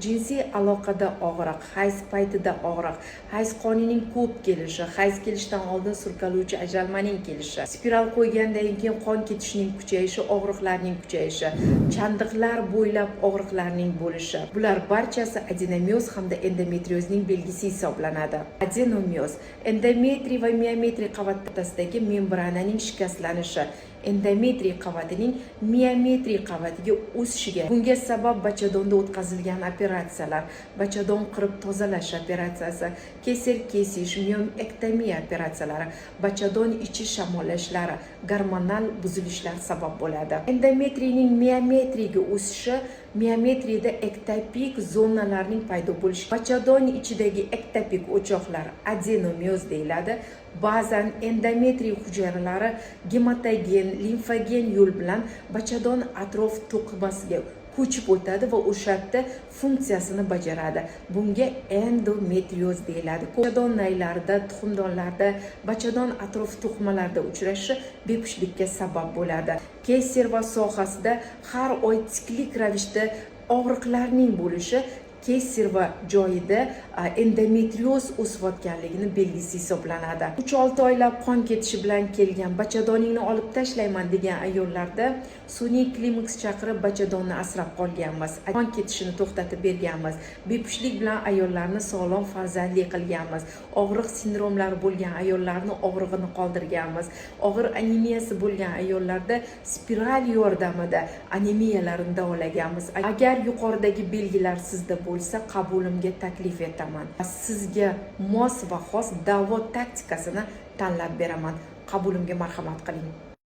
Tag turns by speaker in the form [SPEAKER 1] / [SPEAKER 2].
[SPEAKER 1] jinsiy aloqada og'riq, hayz paytida og'riq, hayz qonining ko'p kelishi, hayz kelishdan oldin surkaluvchi ajralmaning kelishi, spiral qo'ygandan keyin qon ketishining kuchayishi, og'riqlarning kuchayishi, chandiqlar bo'ylab og'riqlarning bo'lishi. Bular barchasi adenomioz hamda endometriozning belgisi hisoblanadi. Adenomioz endometriy va miometriy qavat o'rtasidagi membrananing shikastlanishi, endometriy qavatining miometriy qavatiga o'sishiga. Bunga sabab bachadonda o'tkazilgan operatsiyalar, bachadon qirib tozalash operatsiyasi, keser kesish, mioektomiya operatsiyalari, bachadon ichi shamollashlari, gormonal buzilishlar sabab bo'ladi. Endometriyning miometriyga o'sishi miometriyda ektopik zonalarning paydo bo'lishi, bachadon ichidagi ektopik o'choqlar adenomioz deyiladi. Ba'zan endometriy hujayralari gematogen, limfogen yo'l bilan bachadon atrof to'qimasiga ko'chib o'tadi va o'sha yerda funksiyasini bajaradi. Bunga endometrioz deyiladi. Bachadon naylarida, tuxumdonlarda, bachadon atrof to'qimalarida uchrashi bepushtlikka sabab bo'ladi. Keser sohasida har oy siklik ravishda og'riqlarning bo'lishi keser joyida endometrioz o'sayotganligini belgisi hisoblanadi. 3-6 oylab qon ketishi bilan kelgan bachadoningni olib tashlayman degan ayollarda sun'iy klimaks chaqirib bachadonni asrab qolganmiz. Qon ketishini to'xtatib berganmiz. Bepushtlik bilan ayollarni sog'lom farzandli qilganmiz. Og'riq sindromlari bo'lgan ayollarni og'rig'ini qoldirganmiz. Og'ir anemiyasi bo'lgan ayollarda spiral yordamida anemiyalarini davolaganmiz. Agar yuqoridagi belgilar sizda bo'lsa, qabulimga taklif etaman. Sizga mos va xos davo taktikasini tanlab beraman. Qabulimga marhamat qiling.